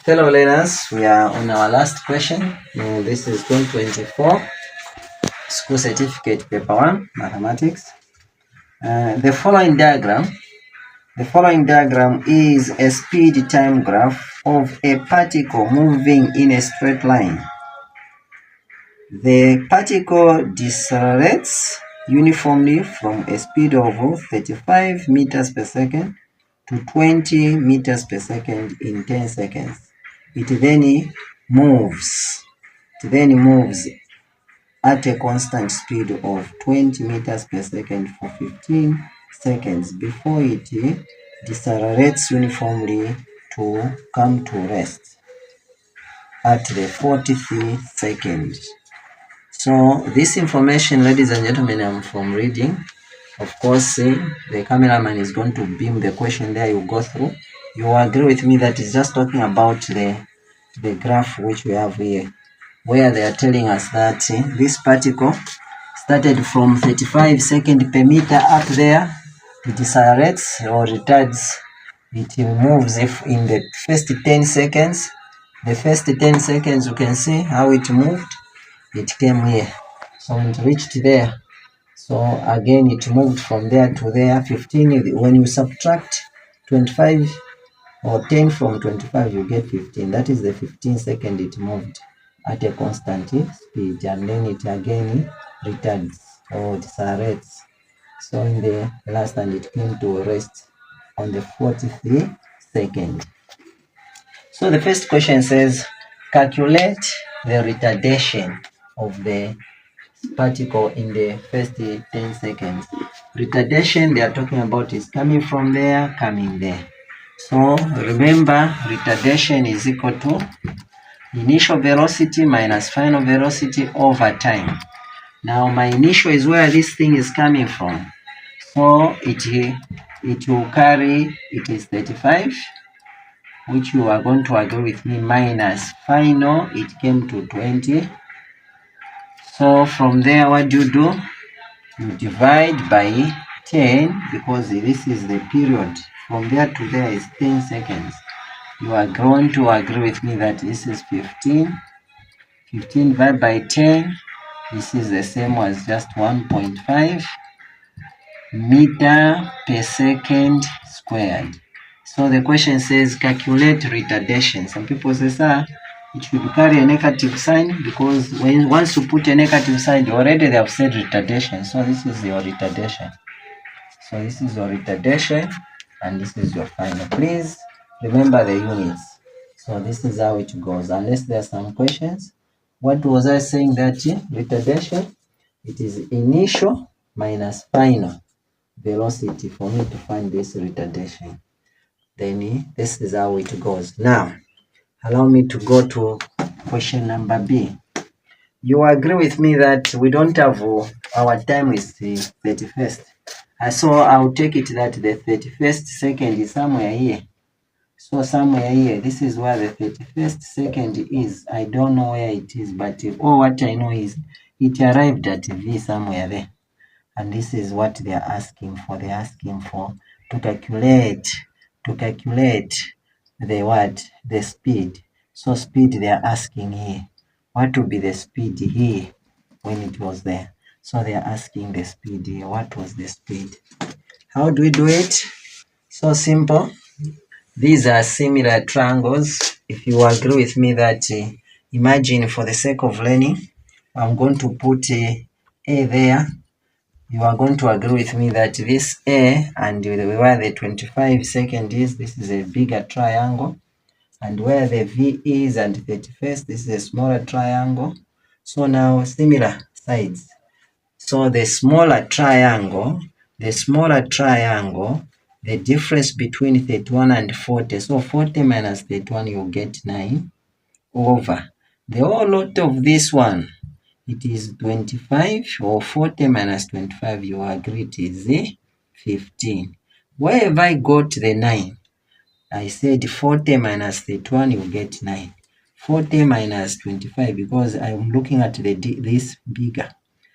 Fellow learners, we are on our last question. This is 2024 School Certificate Paper 1, Mathematics. The following diagram is a speed time graph of a particle moving in a straight line. The particle decelerates uniformly from a speed of 35 meters per second to 20 meters per second in 10 seconds. It then moves at a constant speed of 20 meters per second for 15 seconds before it decelerates uniformly to come to rest at the 43 seconds. So this information, ladies and gentlemen, I'm from reading. Of course, the cameraman is going to beam the question there. You go through. You will agree with me that it's just talking about the graph which we have here, where they are telling us that this particle started from 35 seconds per meter up there. It decelerates or retards. It moves if in the first 10 seconds. The first 10 seconds, you can see how it moved. It came here. So it reached there. So again, it moved from there to there. 15, when you subtract 25 or 10 from 25, you get 15. That is the 15 second it moved at a constant speed, and then it again retards or decelerates. So in the last, and it came to rest on the 43 second. So the first question says, calculate the retardation of the particle in the first 10 seconds. Retardation they are talking about is coming from there, coming there. So remember, retardation is equal to initial velocity minus final velocity over time. Now my initial is where this thing is coming from. So it will carry, it is 35, which you are going to agree with me, minus final, it came to 20. So from there, what do? You divide by 10, because this is the period. From there to there is 10 seconds. You are going to agree with me that this is 15. 15 divided by 10. This is the same as just 1.5 meter per second squared. So the question says calculate retardation. Some people say, sir, it should carry a negative sign, because once you put a negative sign, already they have said retardation. So this is your retardation. So this is your retardation, and this is your final. Please remember the units. So this is how it goes, unless there are some questions. What was I saying? That retardation, it is initial minus final velocity for me to find this retardation. Then this is how it goes. Now, allow me to go to question number B. You agree with me that we don't have, our time is the 31st. So I'll take it that the 31st second is somewhere here. So somewhere here, this is where the 31st second is. I don't know where it is, but what I know is it arrived at V somewhere there. And this is what they are asking for. They're asking for to calculate the speed. So speed they are asking here. What would be the speed here when it was there? So they are asking the speed here. What was the speed? How do we do it? So simple. These are similar triangles. If you agree with me that, imagine for the sake of learning, I'm going to put A there. You are going to agree with me that this A and where the 25 second is, this is a bigger triangle. And where the V is and 31st, this is a smaller triangle. So now similar sides. So the smaller triangle, the difference between 31 and 40. So 40 minus 31, you get 9 over the whole lot of this one. It is 25, or 40 minus 25, you agree it is 15. Where have I got the 9? I said 40 minus 31, you get 9. 40 minus 25, because I'm looking at this bigger.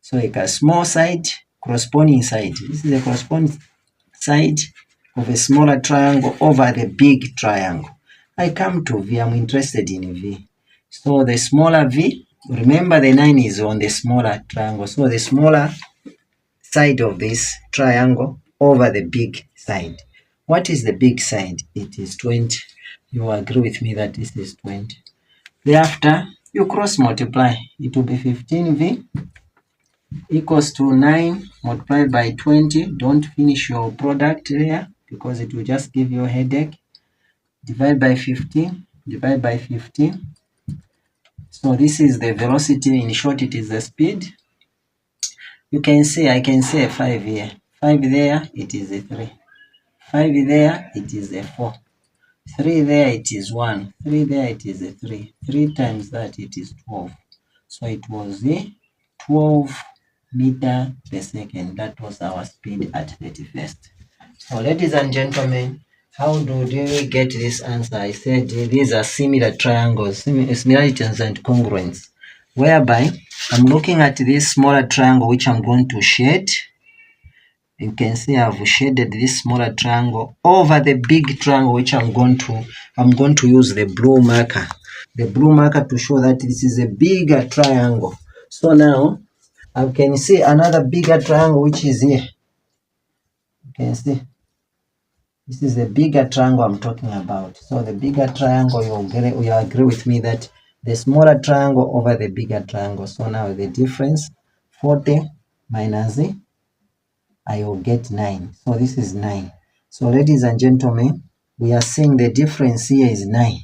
So like a small side, corresponding side. This is the corresponding side of a smaller triangle over the big triangle. I come to V, I'm interested in V. So the smaller V, remember the 9 is on the smaller triangle. So the smaller side of this triangle over the big side. What is the big side? It is 20. You agree with me that this is 20. Thereafter, you cross multiply. It will be 15V equals to 9 multiplied by 20. Don't finish your product there because it will just give you a headache. Divide by 15. Divide by 15. So this is the velocity. In short, it is the speed. You can see, I can say 5 here. 5 there, it is a 3. 5 there, it is a 4. 3 there, it is 1. 3 there, it is a 3. 3 times that, it is 12. So it was a 12 meter per second. That was our speed at 31st. So ladies and gentlemen, how do we get this answer? I said these are similar triangles, similarities and congruence, whereby I'm looking at this smaller triangle which I'm going to shade. You can see I've shaded this smaller triangle over the big triangle which I'm going to use the blue marker. The blue marker to show that this is a bigger triangle. So now I can see another bigger triangle which is here. You can see this is the bigger triangle I'm talking about. So the bigger triangle, you agree with me that the smaller triangle over the bigger triangle. So now the difference, 40 minus I will get 9. So this is 9. So ladies and gentlemen, we are saying the difference here is 9.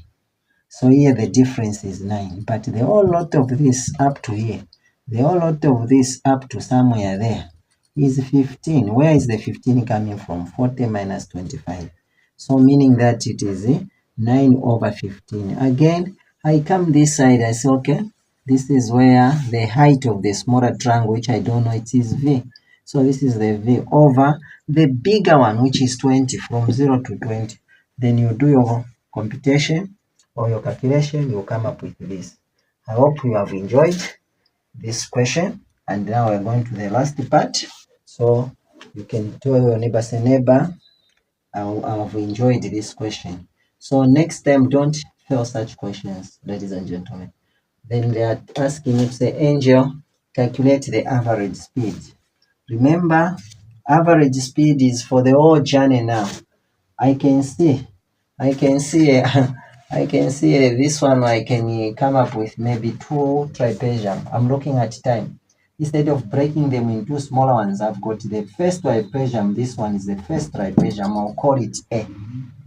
So here the difference is 9. But the whole lot of this up to here, the whole lot of this up to somewhere there is 15. Where is the 15 coming from? 40 minus 25. So meaning that it is 9 over 15. Again, I come this side, I say, okay, this is where the height of the smaller triangle, which I don't know, it is V. So this is the V over the bigger one, which is 20, from 0 to 20. Then you do your computation or your calculation, you come up with this. I hope you have enjoyed this question. And now we're going to the last part. So you can tell your neighbor, say, neighbor, I've enjoyed this question. So next time, don't fail such questions, ladies and gentlemen. Then they are asking you to say, Angel, calculate the average speed. Remember, average speed is for the whole journey now. I can see I can see this one. I can come up with maybe 2 trapezium. I'm looking at time. Instead of breaking them into smaller ones, I've got the first trapezium. This one is the first trapezium. I'll call it A.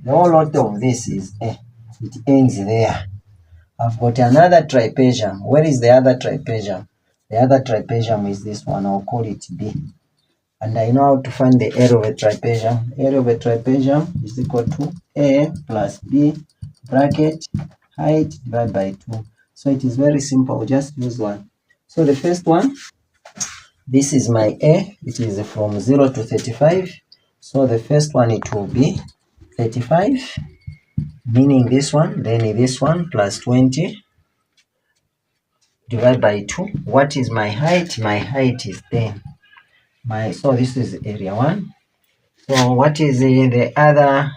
The whole lot of this is A. It ends there. I've got another trapezium. Where is the other trapezium? The other trapezium is this one. I'll call it B. And I know how to find the area of a trapezium. Area of a trapezium is equal to A plus B bracket height divided by 2. So it is very simple. We'll just use one. So the first one, this is my A. It is from 0 to 35. So the first one, it will be 35, meaning this one, then this one plus 20 divided by 2. What is my height? My height is 10. So this is area 1. So what is the other?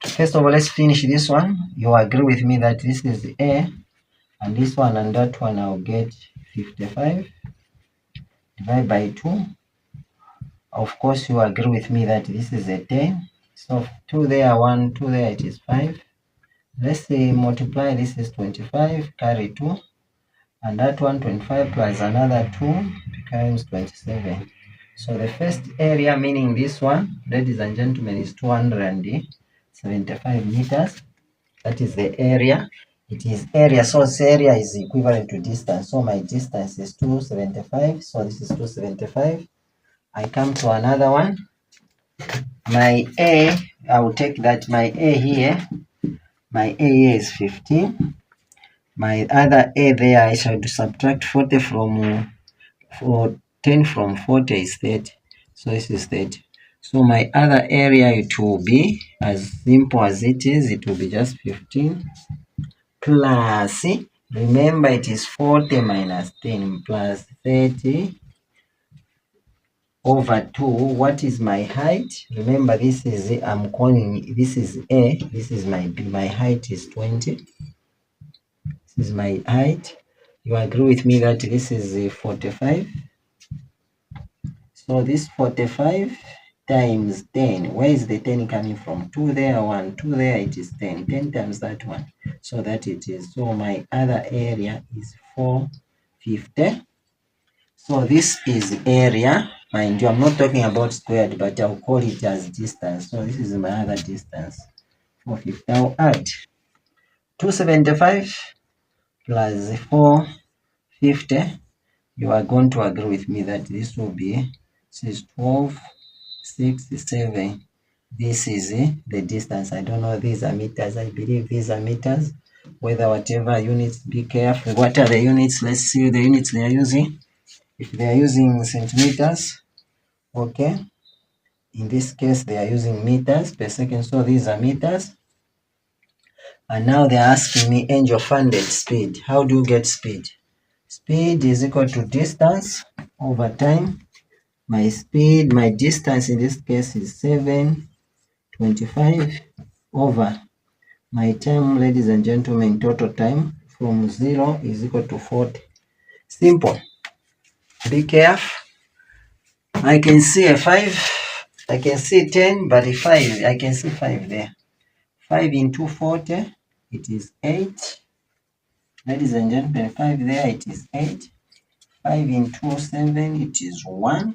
First of all, let's finish this one. You agree with me that this is A, and this one and that one I'll get 55 divided by 2. Of course, you agree with me that this is a 10. So 2 there, 1, 2 there, it is 5. Let's say multiply, this is 25, carry 2. And that one, 25 plus another 2 becomes 27. So the first area, meaning this one, ladies and gentlemen, is 275 meters. That is the area. It is area. So this area is equivalent to distance. So my distance is 275. So this is 275. I come to another one. My A, I will take that. My A here is 15. My other A there, I shall subtract 40 from 10 from 40 is 30. So this is 30. So my other area, it will be as simple as it is. It will be just 15 plus, remember it is 40 minus 10 plus 30 over 2. What is my height? Remember, this is I'm calling this is A. This is my B. My height is 20. This is my height. You agree with me that this is 45? So this 45 times 10. Where is the 10 coming from? 2 there, 1, 2 there, it is 10. 10 times that one. So that it is. So my other area is 450. So this is area. Mind you, I'm not talking about squared, but I'll call it as distance. So this is my other distance. 450. I'll add 275 plus 450. You are going to agree with me that this will be, this is 12, 6, 7. This is the distance. I don't know, these are meters. I believe these are meters. Whether whatever units, be careful. What are the units? Let's see the units they are using. If they are using centimeters, okay. In this case, they are using meters per second. So these are meters. And now they're asking me angel funded speed. How do you get speed? Speed is equal to distance over time. My speed, my distance in this case is 725 over my time, ladies and gentlemen, total time from 0 is equal to 40. Simple. Be careful. I can see a 5. I can see 10, but a 5, I can see 5 there. 5 into 40, it is 8. Ladies and gentlemen, 5 there, it is 8. 5 into 7, it is 1.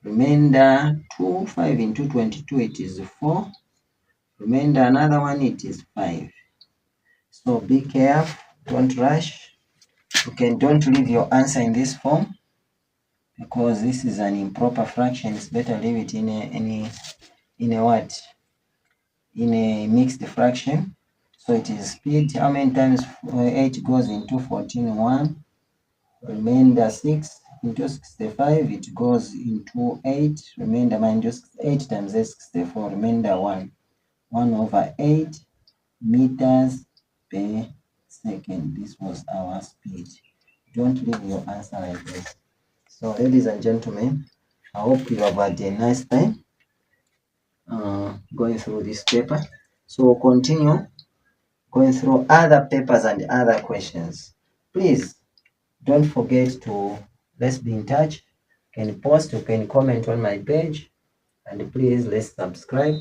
Remainder 2, 5 into 22, it is 4. Remainder another one, it is 5. So be careful, don't rush. Don't leave your answer in this form, because this is an improper fraction. It's better leave it in a what? In a mixed fraction. So it is speed. How many times 8 goes into 14? 1. Remainder 6 into 65, it goes into 8. Remainder minus 8 times 8, 64. Remainder 1. 1 over 8 meters per second. This was our speed. Don't leave your answer like this. So, ladies and gentlemen, I hope you have had a nice time going through this paper. So, we'll continue going through other papers and other questions. Please don't forget to, let's be in touch. You can post, you can comment on my page, and please let's subscribe.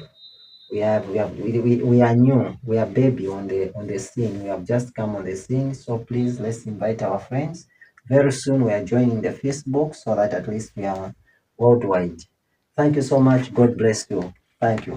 We are new. We are baby on the scene. We have just come on the scene. So please let's invite our friends. Very soon we are joining the Facebook, so that at least we are worldwide. Thank you so much. God bless you. Thank you.